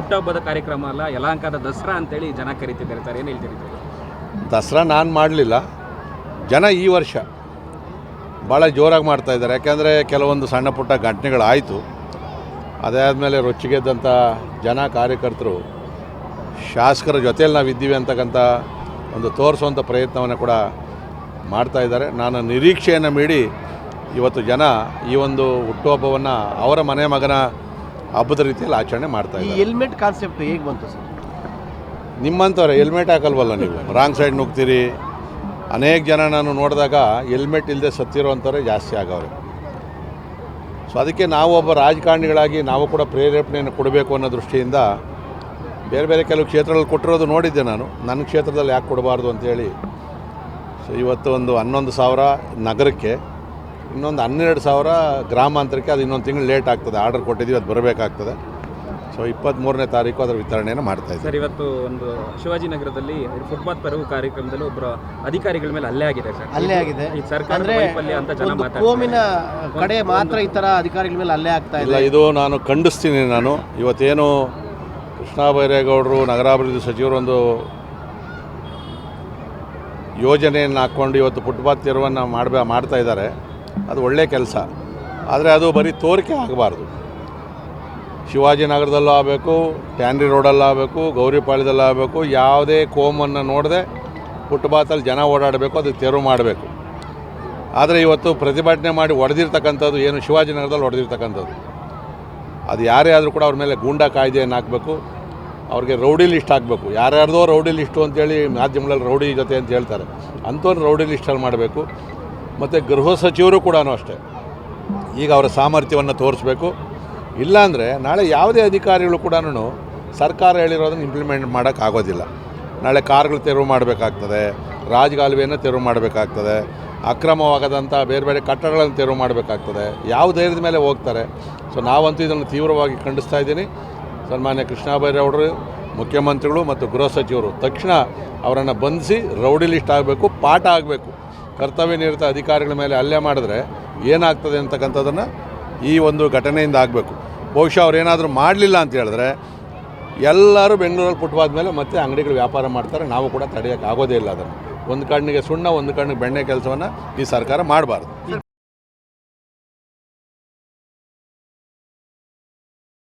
ಹುಟ್ಟುಹಬ್ಬದ ಕಾರ್ಯಕ್ರಮ ಅಲ್ಲ, ಯಲಹಂಕದ ದಸರಾ ಅಂತೇಳಿ ಜನ ಕರೀತಿದ್ದಾರೆ ಸರ್, ಏನು ಹೇಳ್ತೀರಿ? ದಸರಾ ನಾನು ಮಾಡಲಿಲ್ಲ, ಜನ ಈ ವರ್ಷ ಭಾಳ ಜೋರಾಗಿ ಮಾಡ್ತಾಯಿದ್ದಾರೆ. ಯಾಕೆಂದರೆ ಕೆಲವೊಂದು ಸಣ್ಣ ಪುಟ್ಟ ಘಟನೆಗಳಾಯಿತು. ಅದಾದಮೇಲೆ ರೊಚ್ಚಿಗೆದ್ದಂಥ ಜನ ಕಾರ್ಯಕರ್ತರು ಶಾಸಕರ ಜೊತೆಯಲ್ಲಿ ನಾವು ಇದ್ದೀವಿ ಅಂತಕ್ಕಂಥ ಒಂದು ತೋರಿಸುವಂಥ ಪ್ರಯತ್ನವನ್ನು ಕೂಡ ಮಾಡ್ತಾಯಿದ್ದಾರೆ. ನಾನು ನಿರೀಕ್ಷೆಯನ್ನು ಮೀರಿ ಇವತ್ತು ಜನ ಈ ಒಂದು ಹುಟ್ಟುಹಬ್ಬವನ್ನು ಅವರ ಮನೆ ಮಗನ ಹಬ್ಬದ ರೀತಿಯಲ್ಲಿ ಆಚರಣೆ ಮಾಡ್ತಾಯಿದ್ದಾರೆ. ಹೆಲ್ಮೆಟ್ ಕಾನ್ಸೆಪ್ಟ್ ಹೇಗೆ ಬಂತು ಸರ್? ನಿಮ್ಮಂಥವ್ರೆ ಹೆಲ್ಮೆಟ್ ಹಾಕಲ್ವಲ್ಲ, ನೀವು ರಾಂಗ್ ಸೈಡ್ ನುಗ್ತೀರಿ. ಅನೇಕ ಜನ ನಾನು ನೋಡಿದಾಗ ಹೆಲ್ಮೆಟ್ ಇಲ್ಲದೆ ಸತ್ತಿರೋವಂಥವ್ರೆ ಜಾಸ್ತಿ ಆಗವ್ರೆ. ಸೊ ಅದಕ್ಕೆ ನಾವು ಒಬ್ಬ ರಾಜಕಾರಣಿಗಳಾಗಿ ನಾವು ಕೂಡ ಪ್ರೇರೇಪಣೆಯನ್ನು ಕೊಡಬೇಕು ಅನ್ನೋ ದೃಷ್ಟಿಯಿಂದ ಬೇರೆ ಬೇರೆ ಕೆಲವು ಕ್ಷೇತ್ರಗಳಲ್ಲಿ ಕೊಟ್ಟಿರೋದು ನೋಡಿದ್ದೆ ನಾನು. ನನ್ನ ಕ್ಷೇತ್ರದಲ್ಲಿ ಯಾಕೆ ಕೊಡಬಾರ್ದು ಅಂತೇಳಿ ಸೊ ಇವತ್ತು ಒಂದು 11,000 ನಗರಕ್ಕೆ, ಇನ್ನೊಂದು 12,000 ಗ್ರಾಮಾಂತರಕ್ಕೆ. ಅದು ಇನ್ನೊಂದು ತಿಂಗಳು ಲೇಟ್ ಆಗ್ತದೆ, ಆರ್ಡರ್ ಕೊಟ್ಟಿದ್ದೀವಿ, ಅದು ಬರಬೇಕಾಗ್ತದೆ. ಸೊ 23ನೇ ತಾರೀಕು ಅದರ ವಿತರಣೆಯನ್ನು ಮಾಡ್ತಾಯಿದ್ದಾರೆ. ಸರ್, ಇವತ್ತು ಒಂದು ಶಿವಾಜಿನಗರದಲ್ಲಿ ಫುಟ್ಪಾತ್ ಪರವು ಕಾರ್ಯಕ್ರಮದಲ್ಲಿ ಒಬ್ಬರು ಅಧಿಕಾರಿಗಳ ಮೇಲೆ ಹಲ್ಲೆ ಆಗಿದೆ ಸರ್. ಹಲ್ಲೆ ಆಗಿದೆ ಈ ಸರ್ಕಾರದ ವೈಫಲ್ಯ ಅಂತ ಜನ ಮಾತಾಡ್ತಾರೆ. ಕೋಮಿನ ಕಡೆ ಮಾತ್ರ ಈ ಥರ ಅಧಿಕಾರಿಗಳ ಮೇಲೆ ಹಲ್ಲೆ ಆಗ್ತಾ ಇಲ್ಲ, ಇದು ನಾನು ಖಂಡಿಸ್ತೀನಿ. ನಾನು ಇವತ್ತೇನು ಕೃಷ್ಣ ಬೈರೇಗೌಡರು ನಗರಾಭಿವೃದ್ಧಿ ಸಚಿವರು ಒಂದು ಯೋಜನೆಯನ್ನು ಹಾಕ್ಕೊಂಡು ಇವತ್ತು ಫುಟ್ಪಾತ್ ತೆರವನ್ನು ಮಾಡ್ತಾ ಇದ್ದಾರೆ. ಅದು ಒಳ್ಳೆಯ ಕೆಲಸ. ಆದರೆ ಅದು ಬರೀ ತೋರಿಕೆ ಆಗಬಾರ್ದು. ಶಿವಾಜಿನಗರದಲ್ಲೂ ಆಗಬೇಕು, ಟ್ಯಾನ್ರಿ ರೋಡಲ್ಲಾಗಬೇಕು, ಗೌರಿಪಾಳ್ಯದಲ್ಲಾಗಬೇಕು. ಯಾವುದೇ ಕೋಮನ್ನು ನೋಡದೆ ಫುಟ್ಪಾತಲ್ಲಿ ಜನ ಓಡಾಡಬೇಕು, ಅದು ತೆರವು ಮಾಡಬೇಕು. ಆದರೆ ಇವತ್ತು ಪ್ರತಿಭಟನೆ ಮಾಡಿ ಹೊಡೆದಿರ್ತಕ್ಕಂಥದ್ದು ಏನು ಶಿವಾಜಿನಗರದಲ್ಲಿ ಹೊಡೆದಿರ್ತಕ್ಕಂಥದ್ದು, ಅದು ಯಾರೇ ಆದರೂ ಕೂಡ ಅವ್ರ ಮೇಲೆ ಗೂಂಡಾ ಕಾಯ್ದೆಯನ್ನು ಹಾಕಬೇಕು, ಅವ್ರಿಗೆ ರೌಡಿ ಲಿಸ್ಟ್ ಹಾಕಬೇಕು. ಯಾರ್ಯಾರ್ದೋ ರೌಡಿ ಲಿಸ್ಟು ಅಂತೇಳಿ ಮಾಧ್ಯಮಗಳಲ್ಲಿ ರೌಡಿ ಜೊತೆ ಅಂತ ಹೇಳ್ತಾರೆ, ಅಂಥವ್ರು ರೌಡಿ ಲಿಸ್ಟಲ್ಲಿ ಮಾಡಬೇಕು. ಮತ್ತು ಗೃಹ ಸಚಿವರು ಕೂಡ ಅಷ್ಟೇ ಈಗ ಅವರ ಸಾಮರ್ಥ್ಯವನ್ನು ತೋರಿಸ್ಬೇಕು. ಇಲ್ಲಾಂದರೆ ನಾಳೆ ಯಾವುದೇ ಅಧಿಕಾರಿಗಳು ಕೂಡ ಸರ್ಕಾರ ಹೇಳಿರೋದನ್ನು ಇಂಪ್ಲಿಮೆಂಟ್ ಮಾಡೋಕ್ಕಾಗೋದಿಲ್ಲ. ನಾಳೆ ಕಾರ್ಗಳು ತೆರವು ಮಾಡಬೇಕಾಗ್ತದೆ, ರಾಜಗಾಲುವೆಯನ್ನು ತೆರವು ಮಾಡಬೇಕಾಗ್ತದೆ, ಅಕ್ರಮವಾಗದಂಥ ಬೇರೆ ಬೇರೆ ಕಟ್ಟಡಗಳನ್ನು ತೆರವು ಮಾಡಬೇಕಾಗ್ತದೆ. ಯಾವ ಧೈರ್ಯದ ಮೇಲೆ ಹೋಗ್ತಾರೆ? ಸೊ ನಾವಂತೂ ಇದನ್ನು ತೀವ್ರವಾಗಿ ಖಂಡಿಸ್ತಾ ಇದ್ದೀನಿ. ಸನ್ಮಾನ್ಯ ಕೃಷ್ಣ ಬೈರೇಗೌಡರು, ಮುಖ್ಯಮಂತ್ರಿಗಳು ಮತ್ತು ಗೃಹ ಸಚಿವರು ತಕ್ಷಣ ಅವರನ್ನು ಬಂಧಿಸಿ ರೌಡಿ ಲಿಸ್ಟ್ ಆಗಬೇಕು, ಪಾಠ ಆಗಬೇಕು. ಕರ್ತವ್ಯ ನಿರತ ಅಧಿಕಾರಿಗಳ ಮೇಲೆ ಹಲ್ಲೆ ಮಾಡಿದ್ರೆ ಏನಾಗ್ತದೆ ಅಂತಕ್ಕಂಥದ್ದನ್ನು ಈ ಒಂದು ಘಟನೆಯಿಂದ ಆಗಬೇಕು. ಬಹುಶಃ ಅವ್ರೇನಾದರೂ ಮಾಡಲಿಲ್ಲ ಅಂತ ಹೇಳಿದ್ರೆ ಎಲ್ಲರೂ ಬೆಂಗಳೂರಲ್ಲಿ ಫುಟ್ಪಾತ್ ಮೇಲೆ ಮತ್ತೆ ಅಂಗಡಿಗಳು ವ್ಯಾಪಾರ ಮಾಡ್ತಾರೆ. ನಾವು ಕೂಡ ತಡೆಯೋಕ್ಕೆ ಆಗೋದೇ ಇಲ್ಲ ಅದನ್ನು. ಒಂದು ಕಣ್ಣಿಗೆ ಸುಣ್ಣ, ಒಂದು ಕಣ್ಣಿಗೆ ಬೆಣ್ಣೆ ಕೆಲಸವನ್ನು ಈ ಸರ್ಕಾರ ಮಾಡಬಾರ್ದು.